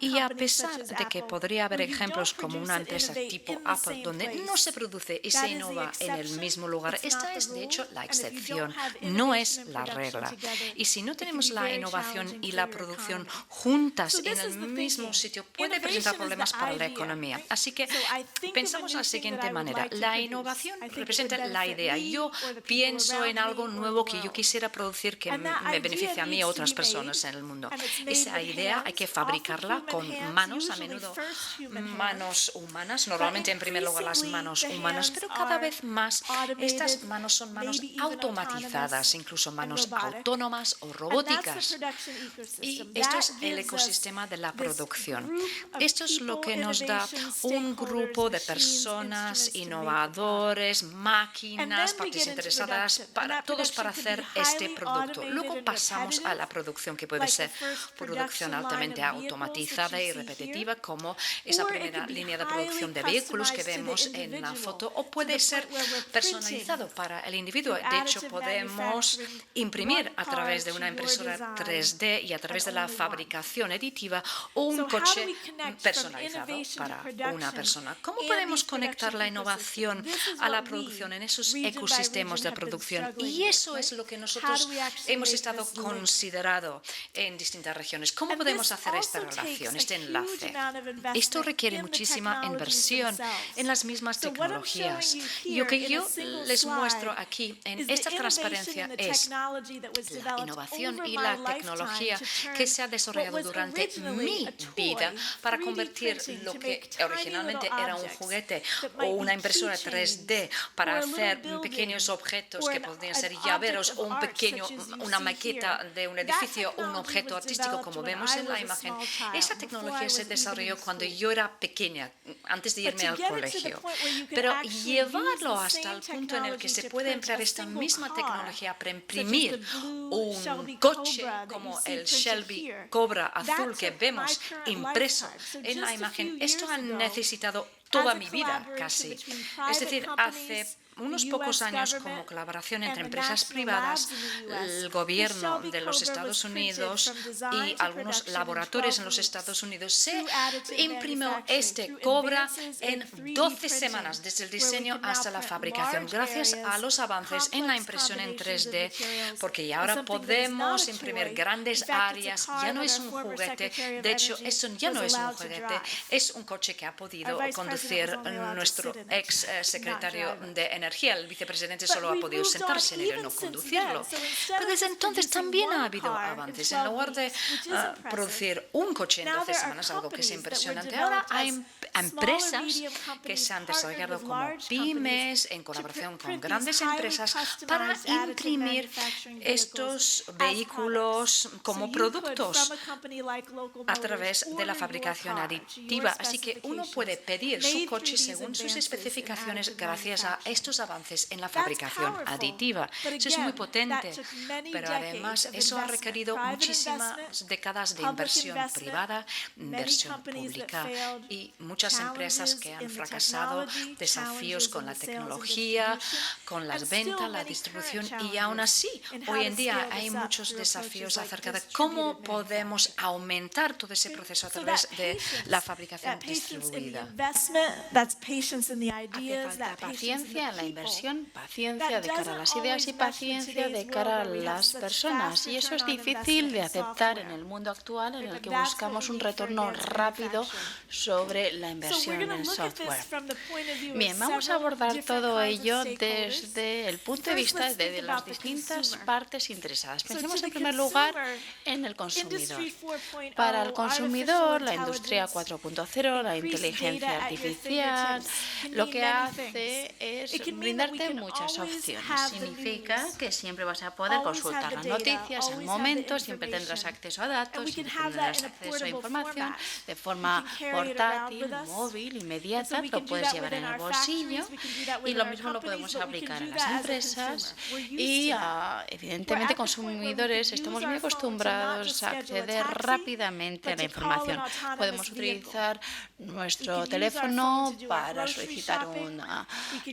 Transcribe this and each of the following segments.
Y a company such pesar as de que Apple, podría haber where you ejemplos don't como produce una and empresa innovate tipo in the Apple same donde no place, se produce y that se is the innova en el exception, mismo lugar, it's not esta the es de rule, hecho la and if you excepción, don't have no innovation es and la production regla. together, Y si no it can tenemos be la very innovación challenging y for la your producción producción juntas So en this el is the mismo thinking. sitio puede Innovation presentar is the problemas para la idea, economía. right? Así que So I think of a pensamos new la thing siguiente that I would manera. like to La produce. innovación I think it representa would la benefit idea. me Yo or the people pienso around en me algo or nuevo the que yo world. quisiera producir que And that me idea beneficie a mí y a needs to otras be made, personas en el mundo. and it's made Esa with idea hay que hands, often fabricarla human con hands, manos, a usually menudo first human hands. manos humanas, But normalmente en primer lugar las increasingly, manos the humanas, hands pero cada are vez más estas automated, manos son manos maybe even automatizadas, autonomous incluso and manos robotic. autónomas o And that's the robóticas. production Y ecosystem. esto That es el gives us ecosistema de la this producción. group of Esto es lo people, que nos da innovation, un stakeholders, grupo de machines, personas, instruments to make the innovadores, And máquinas, then we partes get into interesadas, production, and that todos para production could hacer be este highly producto. automated Luego and pasamos a la repetitive, producción, que puede like ser the first producción production line altamente of vehicles that automatizada y you see repetitiva, here. como esa Or it primera could be línea de highly producción de vehículos que customized to the vemos en la individual, foto, o to the puede ser point where we're personalizado printing para el individuo. through De hecho, additive podemos manufacturing imprimir one a car través de to una your impresora design 3D y a través de and la only one. fabricación aditiva o un So how do coche we connect from personalizado innovation to para una production persona. ¿Cómo and podemos these conectar la production innovación ecosystems? This is a la what producción we, en esos region by ecosistemas region, de have been producción? struggling Y with, eso es right? lo que How nosotros do we actually hemos make estado this link? considerando en distintas regiones. ¿Cómo And podemos this hacer esta also takes relación, a este huge enlace? amount of investment Esto requiere in the muchísima technologies inversión themselves. en las mismas So what I'm showing tecnologías. you Y lo here que in a yo single les muestro slide aquí en is the esta innovation transparencia and the es technology that was la developed innovación over y my la lifetime tecnología to que turn se ha what desarrollado was durante originally mi a toy, vida para 3D convertir printing, lo to que make tiny originalmente little era un objects juguete that o might una be impresora keychains 3D para or a little hacer building pequeños objetos or que an podrían ser object llaveros of o un art, pequeño, such as you una see maqueta here. de un That edificio o un technology objeto was artístico developed como when vemos I en la was a imagen. small child, Esa before I tecnología was se even desarrolló in cuando school. yo era pequeña, antes de But irme to al get it to the colegio. point where you can Pero actually use llevarlo the hasta same el punto en el que se technology to puede print emplear a esta single misma car, tecnología para such as the imprimir blue un Shelby coche Cobra that you como see el printed Shelby here. Cobra azul That que took my vemos current impreso lifetime. So en la just a imagen. few Esto years ha ago, necesitado as toda a mi vida collaboration casi. between Es private decir, companies, hace unos the pocos US años como government, colaboración entre and the empresas national privadas, labs in the US, el the gobierno Shelby de los Cobra Estados was printed Unidos from design y to algunos production in laboratorios 12 en los weeks. Estados Unidos se Through additive imprimió manufacturing, este through Cobra advances en in 3D 12 printing, semanas, desde el where we diseño can now hasta la print fabricación, large gracias a areas, los avances en la complex impresión en combinations of 3D, materials, porque ya and ahora something that is not podemos a imprimir toy. grandes In fact, it's a áreas, car ya no that es our un former juguete, Secretary of de hecho, Energy eso ya was no es un allowed to juguete, drive. es un coche que ha podido Our vice conducir president was only allowed to nuestro sit in it, ex not secretario drive it. de Energía. El vicepresidente But solo ha we've podido moved on sentarse en ello y even no since conducirlo. then. So instead Pero of desde just entonces producing también ha one habido car in avances. 12 En lugar de weeks, which is impressive, producir un coche en now 12 there are semanas, algo que es companies that were impresionante, ahora developed hay as empresas medium que companies se han partnered desarrollado with como large pymes en companies colaboración to con print grandes these highly empresas para customized additive imprimir manufacturing vehicles estos as vehículos products. como So you could, productos from a company like Local a Motors, través de la order fabricación your car to aditiva. your Así que uno specifications, puede pedir su made coche through these según sus advances in especificaciones additive gracias a manufacturing. estos avances en la That's fabricación powerful, aditiva. but Eso es muy again, potente, that took many pero decades además of eso ha investment, requerido private muchísimas investment, décadas de public inversión investment, privada, many inversión companies that pública failed, y muchas empresas challenges que in han the fracasado, technology, desafíos challenges con in la the sales and tecnología, distribution, con las and still ventas, la many distribución current y aún challenges así in how hoy to en día scale hay this up muchos through desafíos approaches like acerca de distributed cómo podemos manufacturing. aumentar todo ese proceso a So través that de patience, la fabricación that patience in the distribuida. investment, that's patience in the Hace ideas, falta that patience in paciencia en la the people. inversión, paciencia That de cara a doesn't las ideas y always mesh with paciencia de today's cara a world where we have las such personas. fast Y eso es return on difícil investment de in aceptar en software. el mundo actual en el But que that's what buscamos we un need for retorno advanced rápido manufacturing. sobre la So we're inversión going to en look at this software. from the point of view Bien, of vamos a several abordar different todo kinds of ello stakeholders. desde el punto de First, vista let's de think las about the distintas consumer. partes interesadas. So Pensemos to en the primer lugar consumer, en el consumidor. Industry 4.0, Para el consumidor, artificial la industria intelligence, 4.0, la increased inteligencia data at your artificial, fingertips can lo mean que many hace things. es It can mean that we brindarte can muchas always opciones. have the Significa news, que siempre vas a poder always consultar have las the data, noticias al always have the momento, siempre tendrás information. acceso a And datos, we can siempre have that tendrás in a acceso a portable información format. de forma We can carry it around portátil, with us. móvil, And so inmediata, we lo can do puedes that llevar en within el our bolsillo factories, we can do that y within lo our mismo lo companies, podemos but we can aplicar a do las that as a empresas consumer. We're used y to that. evidentemente consumidores estamos muy acostumbrados a acceder rápidamente a la información. Podemos utilizar nuestro teléfono para solicitar un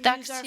taxi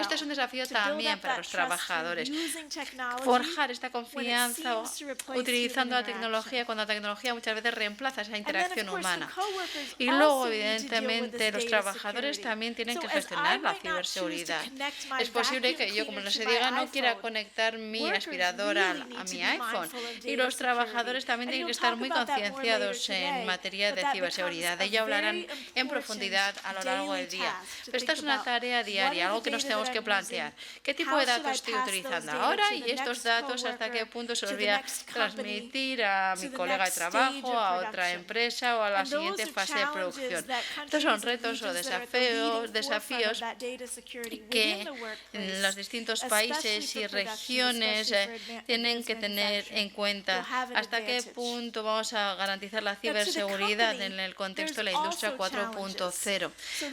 Este es un desafío también para los trabajadores. Forjar esta confianza utilizando la tecnología cuando la tecnología muchas veces reemplaza esa interacción humana. Y luego, evidentemente, los trabajadores también tienen que gestionar la ciberseguridad. Es posible que yo, como les diga, no quiera conectar mi aspirador a mi iPhone. Y los trabajadores también tienen que estar muy concienciados en materia de ciberseguridad. De ello hablarán en profundidad a lo largo del día. Pero esta es una tarea diaria, algo que nos tenemos que plantear. ¿Qué tipo de datos estoy utilizando ahora? Y estos datos, ¿hasta qué punto se los voy a transmitir a mi colega de trabajo, a otra empresa o a la siguiente fase de producción? Estos son retos o desafíos que los distintos países y regiones tienen que tener en cuenta. ¿Hasta qué punto vamos a garantizar la ciberseguridad en el contexto de la industria 4.0?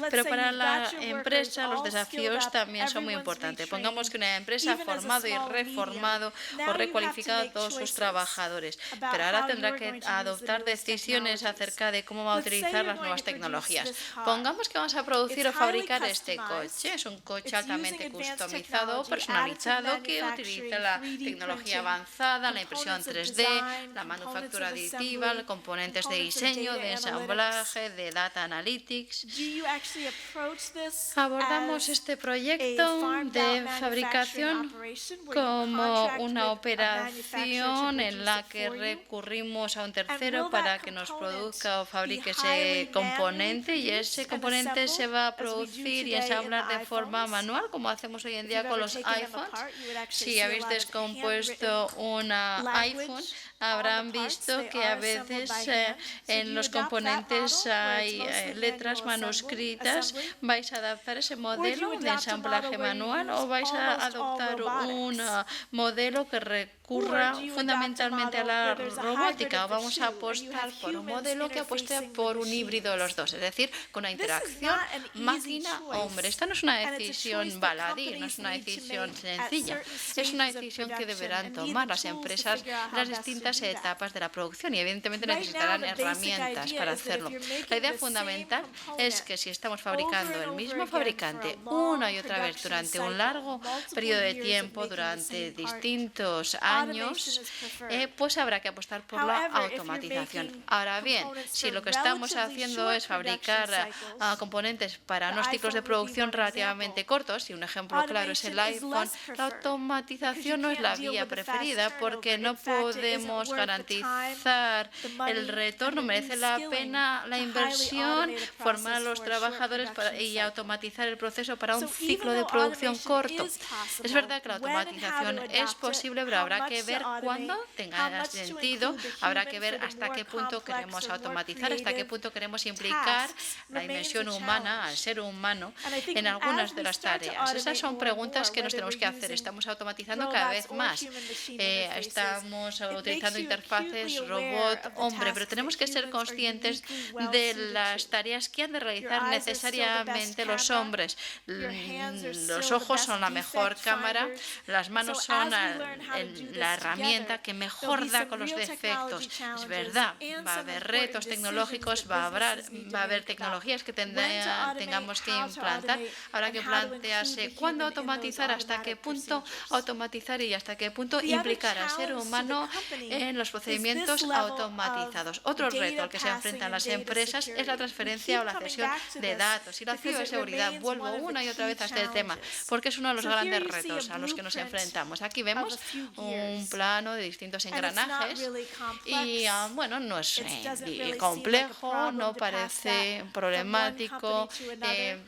Pero para la empresa los desafíos también son muy importantes. Pongamos que una empresa ha formado y reformado o recualificado a todos sus trabajadores, pero ahora tendrá que adoptar decisiones acerca de cómo va a utilizar las nuevas tecnologías. Pongamos que vamos a producir o fabricar este coche. Es un coche altamente customizado o personalizado que utiliza la tecnología avanzada, la impresión 3D, la manufactura aditiva, los componentes de diseño, de ensamblaje, de data analytics. Abordamos este proyecto de fabricación como una operación en la que recurrimos a un tercero para que nos produzca o fabrique ese componente, y ese componente se va a producir y ensamblar de forma manual, como hacemos hoy en día con los iPhones. Si habéis descompuesto un iPhone, habrán visto que a veces en los componentes hay letras manuscritas. ¿Vais a adaptar ese modelo de ensamblaje manual o vais a adoptar un modelo que recurra fundamentalmente a la robótica? Vamos a apostar por un modelo que apueste por un híbrido de los dos, es decir, con una interacción máquina-hombre. Esta no es una decisión baladí, no es una decisión sencilla, es una decisión que deberán tomar las empresas en las distintas etapas de la producción, y evidentemente necesitarán herramientas para hacerlo. La idea fundamental es que si estamos fabricando el mismo fabricante una y otra vez durante un largo periodo de tiempo, durante distintos años, pues habrá que apostar por la automatización. Ahora bien, si lo que estamos haciendo es fabricar componentes para unos ciclos de producción relativamente cortos, y un ejemplo claro es el iPhone, la automatización no es la vía preferida porque no podemos garantizar el retorno. Merece la pena la inversión, formar a los trabajadores y automatizar el proceso para un ciclo de producción corto. Es verdad que la automatización es posible, pero habrá que ver cuándo tenga sentido, habrá que ver hasta qué punto queremos automatizar, hasta qué punto queremos implicar la dimensión humana, al ser humano, en algunas de las tareas. Esas son preguntas que nos tenemos que hacer. Estamos automatizando cada vez más. Estamos utilizando interfaces robot-hombre, pero tenemos que ser conscientes de las tareas que han de realizar necesariamente los hombres. Los ojos son la mejor cámara, las manos son la herramienta que mejor da con los defectos. Es verdad, va a haber retos tecnológicos, va a haber tecnologías que tengamos que implantar. Habrá que plantearse cuándo automatizar, hasta qué punto automatizar y hasta qué punto implicar al ser humano en los procedimientos automatizados. Otro reto al que se enfrentan las empresas es la transferencia o la cesión de datos y la ciberseguridad. Vuelvo una y otra vez a este tema porque es uno de los grandes retos a los que nos enfrentamos. Aquí vemos un plano de distintos engranajes y bueno, no es complejo, no parece problemático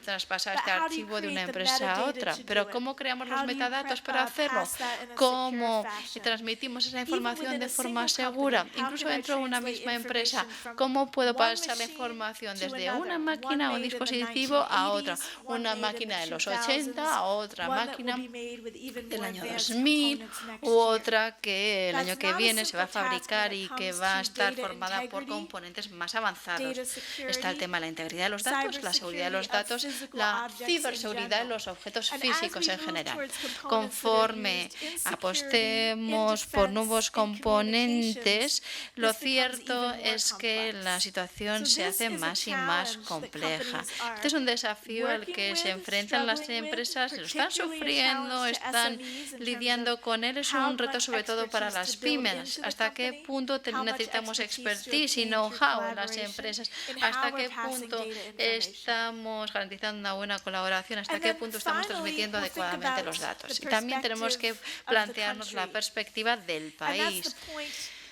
traspasar este archivo de una empresa a otra, pero ¿cómo creamos los metadatos para hacerlo? ¿Cómo transmitimos esa información de forma segura? Incluso dentro de una misma empresa, ¿cómo puedo pasar la información desde una máquina o un dispositivo a otra? Una máquina de los 80 a otra máquina del año 2000 u otra que el año que viene se va a fabricar y que va a estar formada por componentes más avanzados. Está el tema de la integridad de los datos, la seguridad de los datos, la ciberseguridad de los objetos físicos en general. Conforme apostemos por nuevos componentes, lo cierto es que la situación se hace más y más compleja. Este es un desafío al que se enfrentan las empresas, lo están sufriendo, están lidiando con él. Es un reto sobre todo para las pymes. ¿Hasta qué punto necesitamos expertise y know-how en las empresas? ¿Hasta qué punto estamos garantizando una buena colaboración? ¿Hasta qué punto estamos transmitiendo adecuadamente los datos? Y también tenemos que plantearnos la perspectiva del país.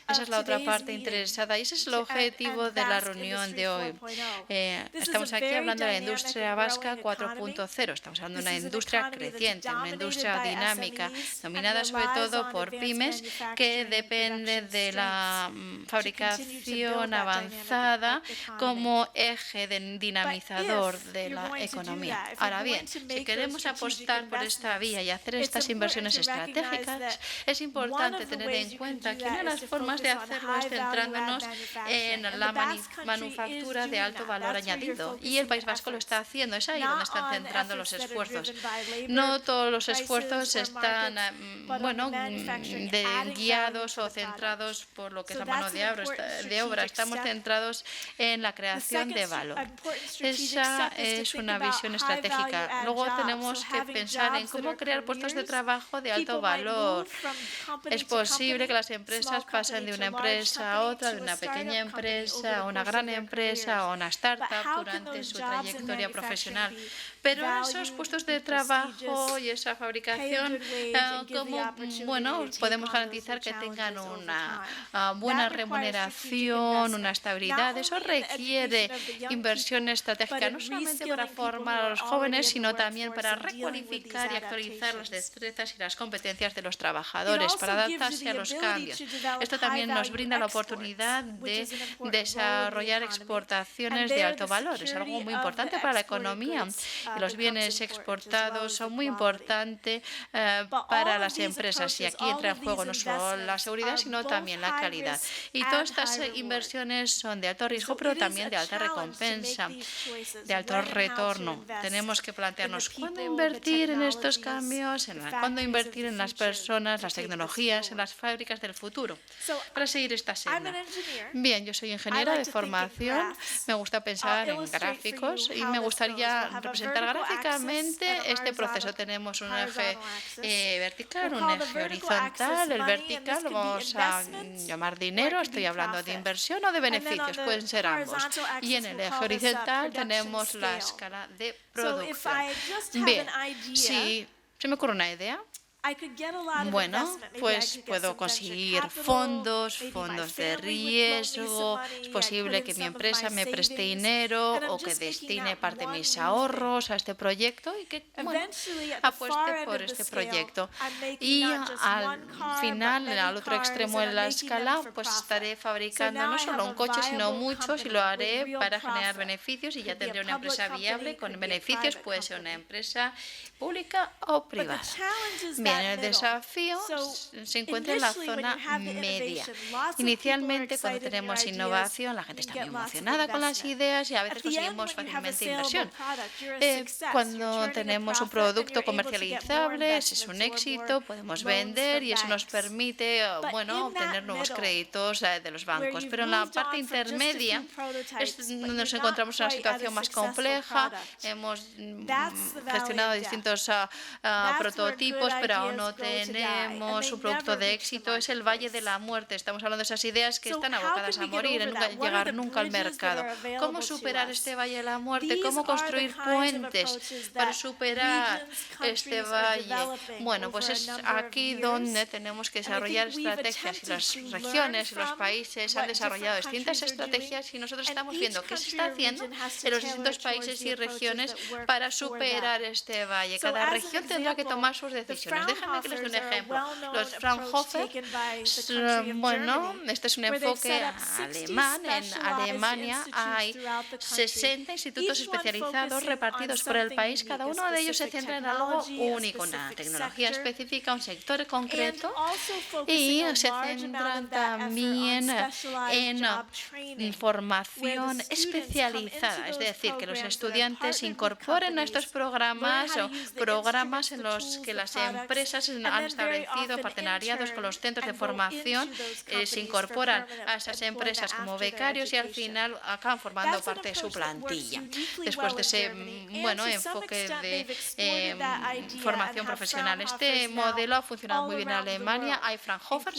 Esa es la otra parte interesada y ese es el objetivo de la reunión de hoy. Estamos aquí hablando de la industria vasca 4.0. Estamos hablando de una industria creciente, una industria dinámica, dominada sobre todo por pymes que dependen de la fabricación avanzada como eje dinamizador de la economía. Ahora bien, si queremos apostar por esta vía y hacer estas inversiones estratégicas, es importante tener en cuenta que una de las formas de hacerlo es centrándonos en la manufactura de alto valor añadido. Y el País Vasco lo está haciendo, es ahí donde están centrando los esfuerzos. No todos los esfuerzos están, guiados o centrados por lo que es la mano de obra. Estamos centrados en la creación de valor. Esa es una visión estratégica. Luego tenemos que pensar en cómo crear puestos de trabajo de alto valor. Es posible que las empresas pasen de una empresa a otra, de una pequeña empresa a una gran empresa o una startup durante su trayectoria profesional. Pero esos puestos de trabajo y esa fabricación, ¿cómo podemos garantizar que tengan una buena remuneración, una estabilidad? Eso requiere inversión estratégica, no solamente para formar a los jóvenes, sino también para recualificar y actualizar las destrezas y las competencias de los trabajadores, para adaptarse a los cambios. Esto también nos brinda la oportunidad de desarrollar exportaciones de alto valor. Es algo muy importante para la economía. Y los bienes exportados son muy importantes para las empresas. Y aquí entra en juego no solo la seguridad, sino también la calidad. Y todas estas inversiones son de alto riesgo, pero también de alta recompensa, de alto retorno. Tenemos que plantearnos cuándo invertir en estos cambios, cuándo invertir en las personas, las tecnologías, en las fábricas del futuro, para seguir esta senda. Bien, yo soy ingeniera de formación, me gusta pensar en gráficos y me gustaría representar gráficamente este proceso. Tenemos un eje vertical, un eje horizontal. El vertical lo vamos a llamar dinero, estoy hablando de inversión o de beneficios, pueden ser ambos. Y en el eje horizontal tenemos la escala de producción. Bien, si se me ocurre una idea, bueno, pues puedo conseguir fondos de riesgo. Es posible que mi empresa me preste dinero o que destine parte de mis ahorros a este proyecto y que apueste por este proyecto. Y al final, al otro extremo de la escala, pues estaré fabricando no solo un coche, sino muchos, y lo haré para generar beneficios y ya tendré una empresa viable con beneficios. Puede ser una empresa pública o privada. Bien, el desafío se encuentra en la zona media. Inicialmente, cuando tenemos innovación, la gente está muy emocionada con las ideas y a veces conseguimos fácilmente inversión. Cuando tenemos un producto comercializable, ese es un éxito, podemos vender y eso nos permite, obtener nuevos créditos de los bancos. Pero en la parte intermedia nos encontramos en una situación más compleja. Hemos gestionado distintos prototipos, pero aún no tenemos un producto de éxito. Es el valle de la muerte. Estamos hablando de esas ideas que están abocadas a morir, en llegar nunca al mercado. ¿Cómo superar este valle de la muerte? ¿Cómo construir puentes para superar este valle? Bueno, pues es aquí donde tenemos que desarrollar estrategias, y las regiones y los países han desarrollado distintas estrategias y nosotros estamos viendo qué se está haciendo en los distintos países y regiones para superar este valle. Cada región tendrá que tomar sus decisiones. Déjenme que les dé un ejemplo. Los Fraunhofer, este es un enfoque alemán. En Alemania hay 60 institutos especializados repartidos por el país. Cada uno de ellos se centra en algo único, una tecnología específica, un sector concreto, y se centran también en formación especializada. Es decir, que los estudiantes incorporen a estos programas o programas en los que las empresas han establecido partenariados con los centros de formación, se incorporan a esas empresas como becarios y al final acaban formando parte de su plantilla. Después de ese enfoque de formación profesional, este modelo ha funcionado muy bien en Alemania. Hay Fraunhofer,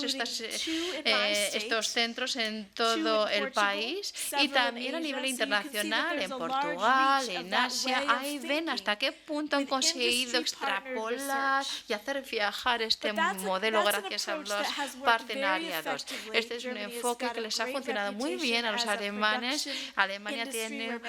estos centros en todo el país y también a nivel internacional, en Portugal, en Asia. Ahí ven hasta qué punto han conseguido extrapolar y hacer hacer viajar este modelo gracias a los partenariados. Este es un enfoque que les ha funcionado muy bien a los alemanes. Alemania tiene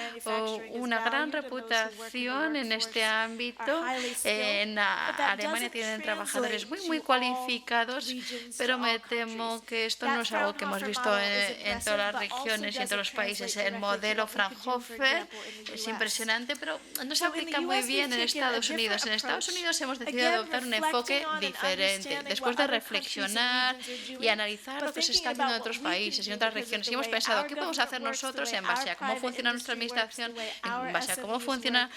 una gran reputación en este ámbito. En Alemania tienen trabajadores muy cualificados, pero me temo que esto no es algo que hemos visto en todas las regiones y en todos los países. El modelo Fraunhofer es impresionante, pero no se aplica muy bien en Estados Unidos. En Estados Unidos hemos decidido adoptar un enfoque diferente. Después de reflexionar y analizar lo que se está haciendo en otros países y en otras regiones, y hemos pensado qué podemos hacer nosotros en base a cómo funciona nuestra administración, en base a cómo funciona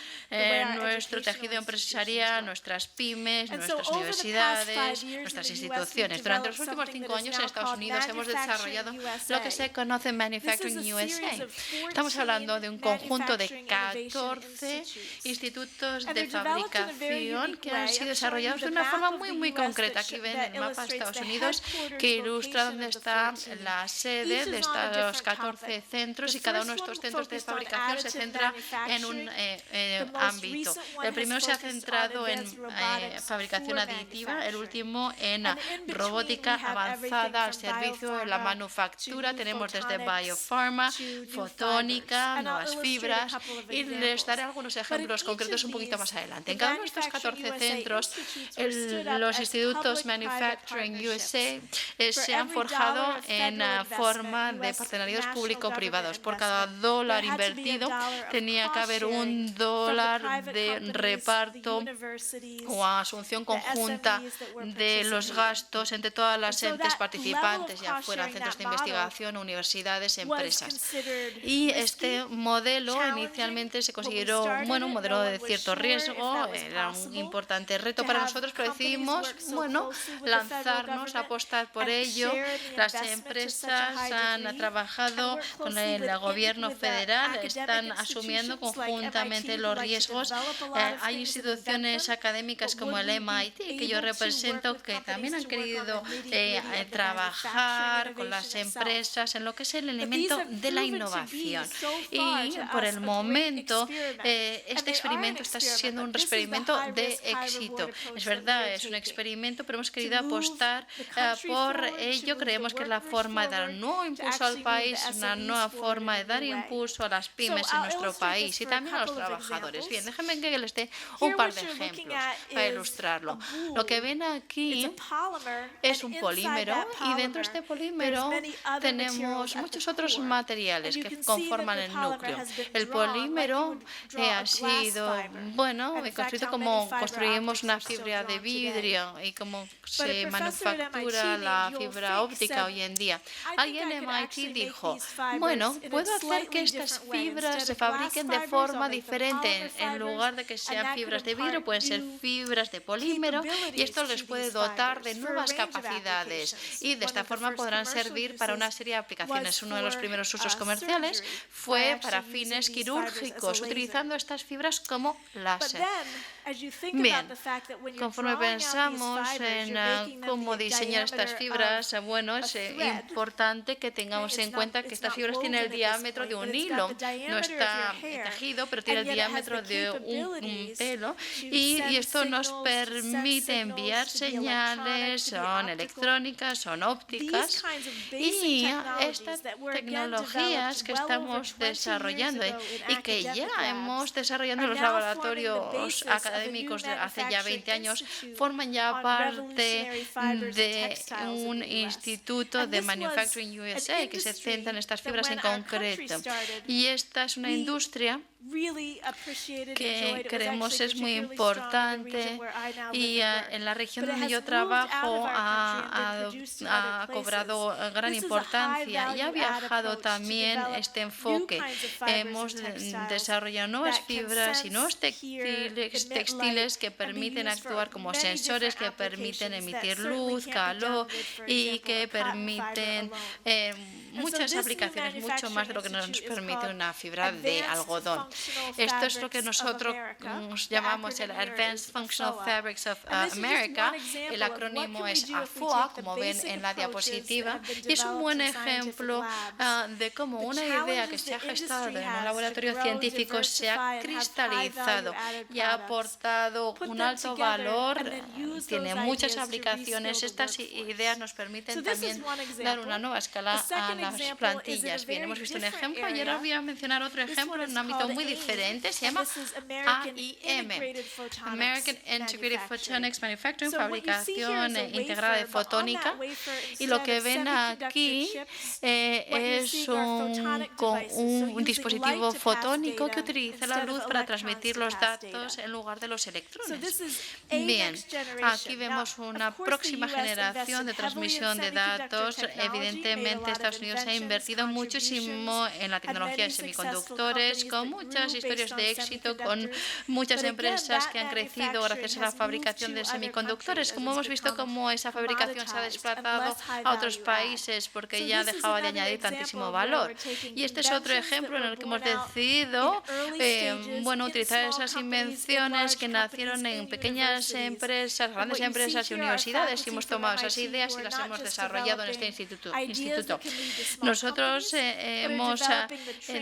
nuestro tejido empresarial, nuestras pymes, nuestras universidades, nuestras instituciones. Durante los últimos 5 años en Estados Unidos hemos desarrollado lo que se conoce Manufacturing USA. Estamos hablando de un conjunto de 14 institutos de fabricación que han sido desarrollados de una forma muy concreta. Aquí ven el mapa de Estados Unidos que ilustra dónde está la sede de estos 14 centros, y cada uno de estos centros de fabricación se centra en un ámbito. El primero se ha centrado en fabricación aditiva, el último en robótica avanzada al servicio de la manufactura. Tenemos desde biopharma, fotónica, nuevas fibras, y les daré algunos ejemplos concretos un poquito más adelante. En cada uno de estos 14 centros, los institutos Manufacturing USA se han forjado en forma de partenariados público-privados. Por cada dólar invertido tenía que haber $1 de reparto o asunción conjunta de los gastos entre todas las entes participantes, ya fueran centros de investigación, universidades, empresas. Y este modelo inicialmente se consideró un modelo de cierto riesgo, era un importante reto para nosotros, pero decidimos lanzarnos, apostar por ello. Las empresas han trabajado con el gobierno federal, están asumiendo conjuntamente los riesgos. Hay instituciones académicas como el MIT, que yo represento, que también han querido trabajar con las empresas en lo que es el elemento de la innovación. Y por el momento, este experimento está siendo un experimento de éxito. Es verdad, es un experimento, pero hemos querido apostar por ello. Creemos que es la forma de dar un nuevo impulso al país, una nueva forma de dar impulso a las pymes en nuestro país y también a los trabajadores. Bien, déjenme que les dé un par de ejemplos para ilustrarlo. Lo que ven aquí es un polímero, y dentro de este polímero tenemos muchos otros materiales que conforman el núcleo. El polímero ha sido, construido como construimos una fibra de vidrio y como se manufactura la fibra óptica hoy en día. Alguien en MIT dijo, puedo hacer que estas fibras se fabriquen de forma diferente. En lugar de que sean fibras de vidrio, pueden ser fibras de polímero, y esto les puede dotar de nuevas capacidades, y de esta forma podrán servir para una serie de aplicaciones. Uno de los primeros usos comerciales fue para fines quirúrgicos, utilizando estas fibras como láser. Bien, conforme pensamos en cómo diseñar estas fibras, es importante que tengamos en cuenta que estas fibras tienen el diámetro de un hilo. No está tejido, pero tiene el diámetro de un pelo, y esto nos permite enviar señales, son electrónicas, son ópticas, y estas tecnologías que estamos desarrollando y que ya hemos desarrollado en los laboratorios académicos de hace ya 20 años, forman ya parte de un instituto de Manufacturing USA que se centra en estas fibras en concreto. Y esta es una industria que creemos es muy importante, y en la región donde yo trabajo ha cobrado gran importancia y ha viajado también este enfoque. Hemos desarrollado nuevas fibras y nuevos textiles que permiten actuar como sensores, que permiten emitir luz, calor, y que permiten muchas aplicaciones, mucho más de lo que nos permite una fibra de algodón. Esto es lo que nosotros llamamos el Advanced Functional Fabrics of America. El acrónimo es AFOA, como ven en la diapositiva, y es un buen ejemplo de cómo una idea que se ha gestado en un laboratorio científico se ha cristalizado y ha aportado un alto valor, tiene muchas aplicaciones. Estas ideas nos permiten también dar una nueva escala a las plantillas. Bien, hemos visto un ejemplo y ahora voy a mencionar otro ejemplo en un ámbito muy diferente. Se llama AIM, American Integrated Photonics Manufacturing, fabricación integrada de fotónica. Y lo que ven aquí es un dispositivo fotónico que utiliza la luz para transmitir los datos en lugar de los electrones. Bien, aquí vemos una próxima generación de transmisión de datos. Evidentemente, Estados Unidos ha invertido muchísimo en la tecnología de semiconductores, con muchas historias de éxito, con muchas empresas que han crecido gracias a la fabricación de semiconductores. Como hemos visto, cómo esa fabricación se ha desplazado a otros países porque ya dejaba de añadir tantísimo valor. Y este es otro ejemplo en el que hemos decidido utilizar esas invenciones que nacieron en pequeñas empresas, grandes empresas y universidades, y hemos tomado esas ideas y las hemos desarrollado en este instituto. Nosotros hemos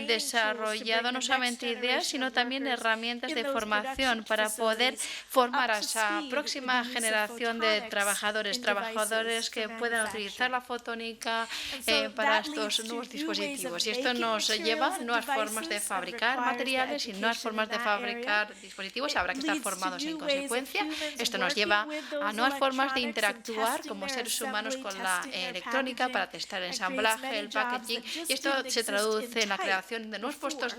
desarrollado no solamente ideas, sino también herramientas de formación para poder formar a esa próxima generación de trabajadores que puedan utilizar la fotónica para estos nuevos dispositivos. Y esto nos lleva a nuevas formas de fabricar materiales y nuevas formas de fabricar dispositivos. Habrá que estar formados en consecuencia. Esto nos lleva a nuevas formas de interactuar como seres humanos con la electrónica para testar el ensamblaje, el packaging, y esto se traduce en la creación de nuevos puestos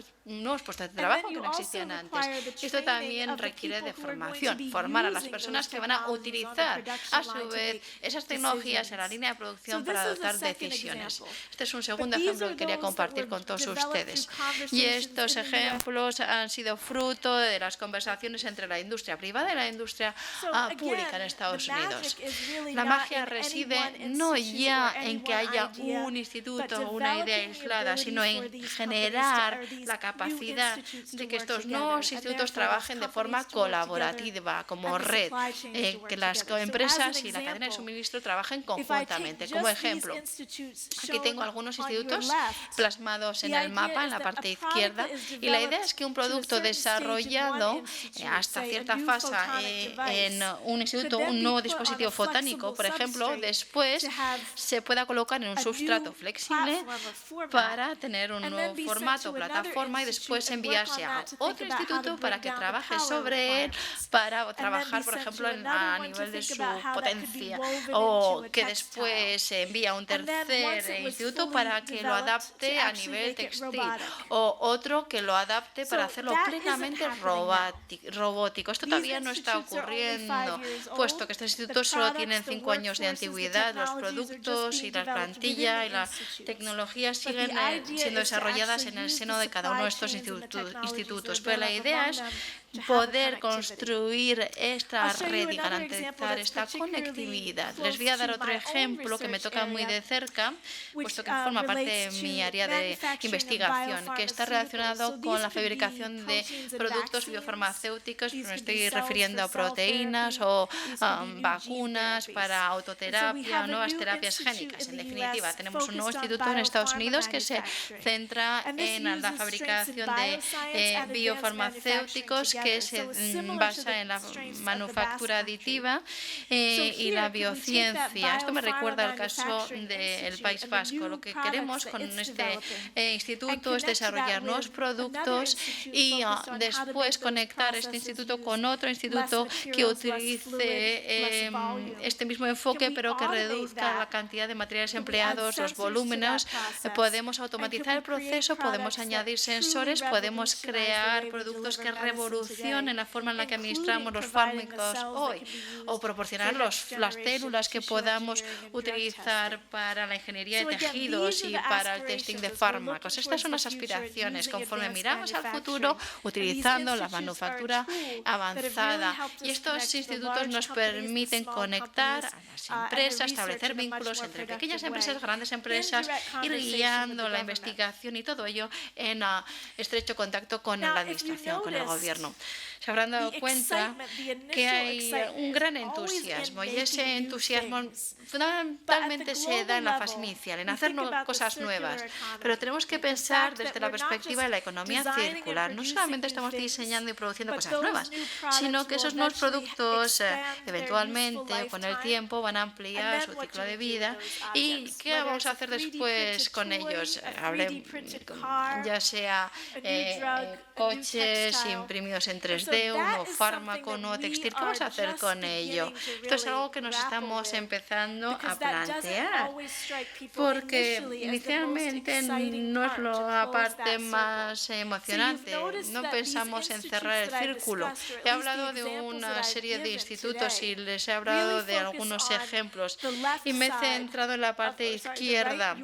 de trabajo que no existían antes. Esto también requiere de formación, formar a las personas que van a utilizar a su vez esas tecnologías en la línea de producción para adoptar decisiones. Este es un segundo ejemplo que quería compartir con todos ustedes. Y estos ejemplos han sido fruto de las conversaciones entre la industria privada y la industria pública en Estados Unidos. La magia reside no ya en que haya un instituto o una idea aislada, sino en generar la capacidad de que estos nuevos institutos trabajen de forma colaborativa, como red, que las empresas y la cadena de suministro trabajen conjuntamente. Como ejemplo, aquí tengo algunos institutos plasmados en el mapa, en la parte izquierda, y la idea es que un producto desarrollado hasta cierta fase en un instituto, un nuevo dispositivo fotónico, por ejemplo, después se pueda colocar en un sustrato flexible para tener un nuevo formato, plataforma, y después enviarse a otro instituto para que trabaje sobre él, para trabajar, por ejemplo, a nivel de su potencia, o que después se envía a un tercer instituto para que lo adapte a nivel textil, o otro que lo adapte para hacerlo plenamente robótico. Esto todavía no está ocurriendo, puesto que estos institutos solo tienen 5 años de antigüedad. Los productos y la plantilla y la tecnología siguen siendo desarrolladas en el seno de cada uno de estos institutos. Pero la idea es poder construir esta red y garantizar esta conectividad. Les voy a dar otro ejemplo que me toca muy de cerca, puesto que forma parte de mi área de investigación, que está relacionado con la fabricación de productos biofarmacéuticos. Me estoy refiriendo a proteínas o vacunas para autoterapia o nuevas terapias génicas. En definitiva, tenemos un nuevo instituto en Estados Unidos que se centra en la fabricación de biofarmacéuticos, que se basa en la manufactura aditiva y la biociencia. Esto me recuerda al caso del País Vasco. Lo que queremos con este instituto es desarrollar nuevos productos y después conectar este instituto con otro instituto que utilice este mismo enfoque, pero que reduzca la cantidad de materiales empleados, los volúmenes. Podemos automatizar el proceso, podemos añadir sensores, podemos crear productos que revolucionen evolución en la forma en la que administramos los fármacos hoy, o proporcionar las células que podamos utilizar para la ingeniería de tejidos y para el testing de fármacos. Estas son las aspiraciones conforme miramos al futuro utilizando la manufactura avanzada. Y estos institutos nos permiten conectar a las empresas, establecer vínculos entre pequeñas empresas, grandes empresas, ir guiando la investigación y todo ello en estrecho contacto con la administración, con el gobierno. Se habrán dado cuenta que hay un gran entusiasmo y ese entusiasmo fundamentalmente se da en la fase inicial, en hacer cosas nuevas. Pero tenemos que pensar desde la perspectiva de la economía circular. No solamente estamos diseñando y produciendo cosas nuevas, sino que esos nuevos productos eventualmente con el tiempo van a ampliar su ciclo de vida. ¿Y qué vamos a hacer después con ellos? Ya sea coches imprimidos en 3D, un nuevo fármaco, un nuevo textil. ¿Qué vamos a hacer con ello? Esto es algo que nos estamos empezando a plantear, porque inicialmente no es la parte más emocionante. No pensamos en cerrar el círculo. He hablado de una serie de institutos y les he hablado de algunos ejemplos y me he centrado en la parte izquierda.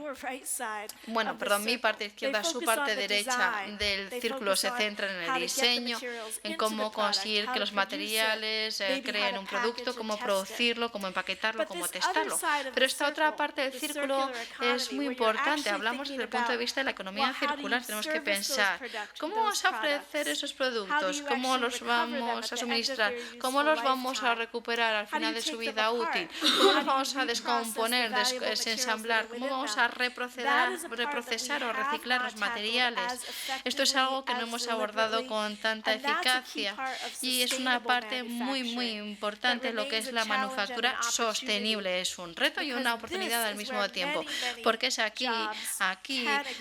Bueno, perdón, mi parte izquierda, su parte derecha del círculo se centra en el diseño, en cómo conseguir que los materiales creen un producto, cómo producirlo, cómo empaquetarlo, cómo testarlo. Pero esta otra parte del círculo es muy importante. Hablamos desde el punto de vista de la economía circular. Tenemos que pensar cómo vamos a ofrecer esos productos, cómo los vamos a suministrar, cómo los vamos a recuperar al final de su vida útil, cómo los vamos a descomponer, desensamblar, cómo vamos a reprocesar o reciclar los materiales. Esto es algo que no hemos abordado con tanta eficacia y es una parte muy importante lo que es la manufactura sostenible. Es un reto y una oportunidad al mismo tiempo, porque es aquí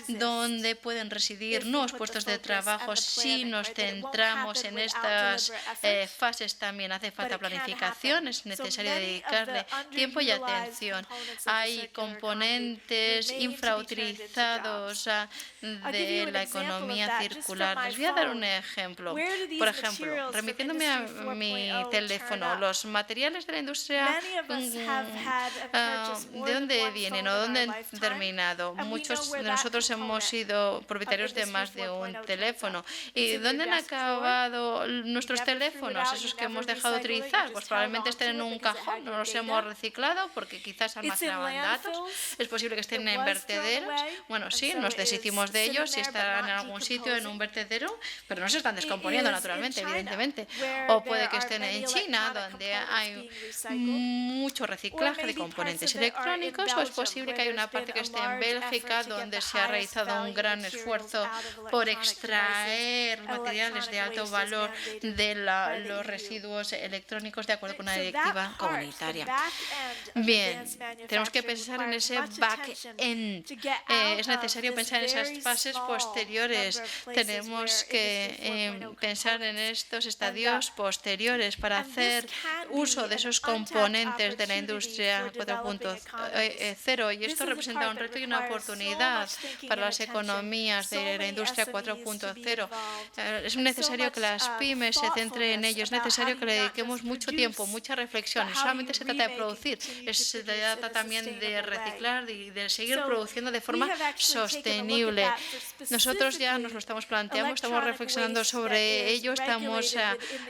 donde pueden residir nuevos puestos de trabajo si nos centramos en estas fases. También hace falta planificación, es necesario dedicarle tiempo y atención. Hay componentes infrautilizados de la economía circular. Les voy a dar un ejemplo. Por ejemplo, remitiéndome a mi teléfono, los materiales de la industria, ¿de dónde vienen o dónde han terminado? Muchos de nosotros hemos sido propietarios de más de un teléfono. ¿Y dónde han acabado nuestros teléfonos, esos que hemos dejado de utilizar? Pues probablemente estén en un cajón, no los hemos reciclado porque quizás almacenaban datos. Es posible que estén en vertederos. Bueno, sí, nos deshicimos de ellos y estarán en algún sitio, en un vertedero, pero no se están descomponiendo naturalmente, evidentemente. O puede que estén en China, donde hay mucho reciclaje de componentes electrónicos, o es posible que haya una parte que esté en Bélgica, donde se ha realizado un gran esfuerzo por extraer materiales de alto valor de los residuos electrónicos de acuerdo con una directiva comunitaria. Bien, tenemos que pensar en ese back-end. Es necesario pensar en esas fases posteriores. Tenemos que pensar en estos estadios posteriores para hacer uso de esos componentes de la industria 4.0. Y esto representa un reto y una oportunidad para las economías de la industria 4.0. Es necesario que las pymes se centren en ello. Es necesario que le dediquemos mucho tiempo, mucha reflexión. No solamente se trata de producir, se trata también de reciclar y de seguir produciendo de forma sostenible. Nosotros ya nos lo estamos planteando, estamos reflexionando sobre ello, estamos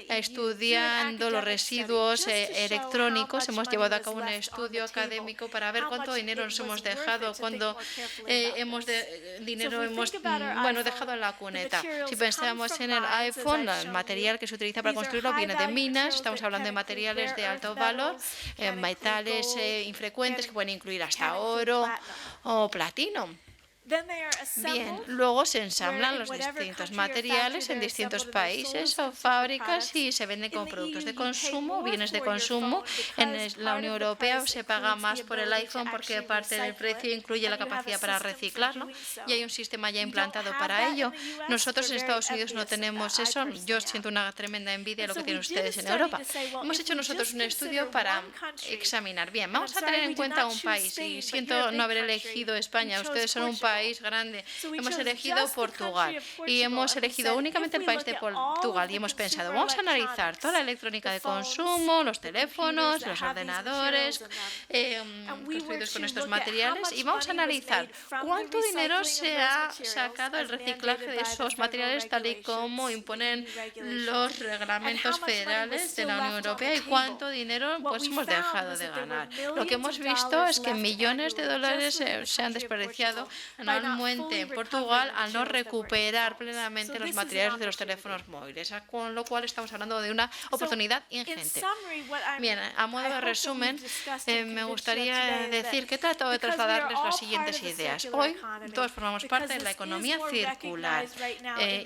estudiando los residuos electrónicos. Hemos llevado a cabo un estudio académico para ver cuánto dinero nos hemos dejado, cuánto dinero hemos dejado en la cuneta. Si pensamos en el iPhone, el material que se utiliza para construirlo viene de minas. Estamos hablando de materiales de alto valor, metales infrecuentes que pueden incluir hasta oro o platino. Bien, luego se ensamblan los distintos materiales en distintos países o fábricas y se venden como productos de consumo, bienes de consumo. En la Unión Europea se paga más por el iPhone porque parte del precio incluye la capacidad para reciclarlo y hay un sistema ya implantado para ello. Nosotros en Estados Unidos no tenemos eso. Yo siento una tremenda envidia de lo que tienen ustedes en Europa. Hemos hecho nosotros un estudio para examinar. Bien, vamos a tener en cuenta un país y siento no haber elegido España. Ustedes son un país país grande. Hemos elegido Portugal y hemos elegido únicamente el país de Portugal y hemos pensado, vamos a analizar toda la electrónica de consumo, los teléfonos, los ordenadores construidos con estos materiales y vamos a analizar cuánto dinero se ha sacado el reciclaje de esos materiales tal y como imponen los reglamentos federales de la Unión Europea y cuánto dinero pues hemos dejado de ganar. Lo que hemos visto es que millones de dólares se han desperdiciado anualmente en Portugal al no recuperar plenamente los materiales de los teléfonos móviles, con lo cual estamos hablando de una oportunidad ingente. Bien, a modo de resumen, me gustaría decir que trato de trasladarles las siguientes ideas. Hoy todos formamos parte de la economía circular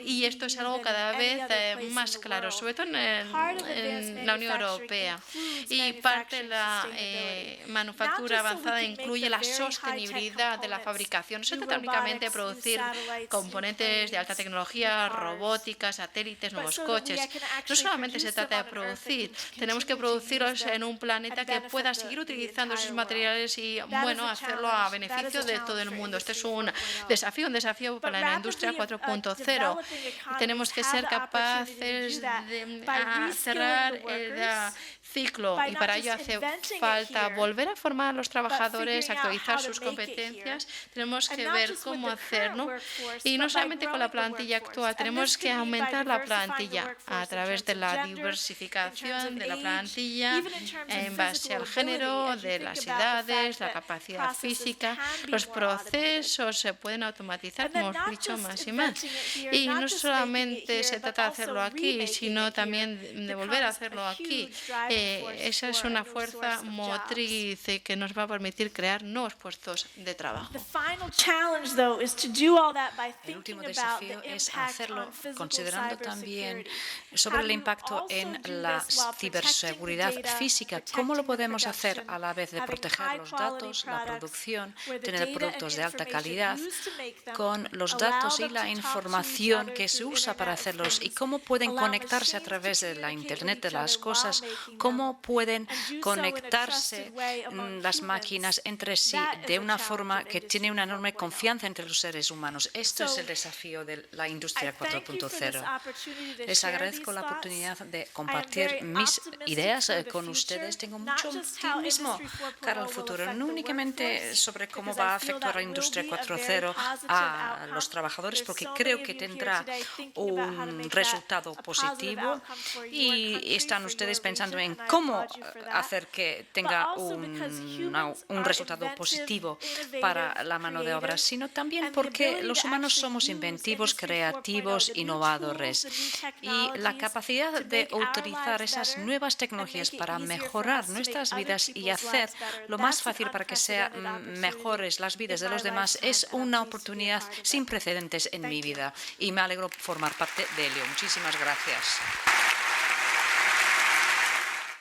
y esto es algo cada vez más claro, sobre todo en la Unión Europea. Y parte de la manufactura avanzada incluye la sostenibilidad de la fabricación. No se trata únicamente de producir componentes de alta tecnología, robótica, satélites, nuevos coches. No solamente se trata de producir, tenemos que producirlos en un planeta que pueda seguir utilizando esos materiales y, bueno, hacerlo a beneficio de todo el mundo. Este es un desafío para la industria 4.0. Tenemos que ser capaces de cerrar el ciclo y para ello hace falta volver a formar a los trabajadores, actualizar sus competencias. Tenemos que ver cómo hacerlo y no solamente con la plantilla actual, tenemos que aumentar la plantilla a través de la diversificación de la plantilla en base al género, de las edades, la capacidad física. Los procesos se pueden automatizar, como hemos dicho, más y más. Y no solamente se trata de hacerlo aquí, sino también de volver a hacerlo aquí. Esa es una fuerza motriz que nos va a permitir crear nuevos puestos de trabajo. El último desafío es hacerlo considerando también sobre el impacto en la ciberseguridad física. ¿Cómo lo podemos hacer a la vez de proteger los datos, la producción, tener productos de alta calidad con los datos y la información que se usa para hacerlos y cómo pueden conectarse a través de la Internet de las cosas, cómo pueden conectarse las máquinas entre sí de una forma que tiene una enorme confianza entre los seres humanos? Esto es el desafío de la industria 4.0. Les agradezco la oportunidad de compartir mis ideas con ustedes. Tengo mucho optimismo cara al futuro, no únicamente sobre cómo va a afectar la industria 4.0 a los trabajadores, porque creo que tendrá un resultado positivo y están ustedes pensando en cómo hacer que tenga un resultado positivo para la mano de obra, sino también porque los humanos somos inventivos, creativos, innovadores y la capacidad de utilizar esas nuevas tecnologías para mejorar nuestras vidas y hacer lo más fácil para que sean mejores las vidas de los demás es una oportunidad sin precedentes en mi vida y me alegro formar parte de ello. Muchísimas gracias.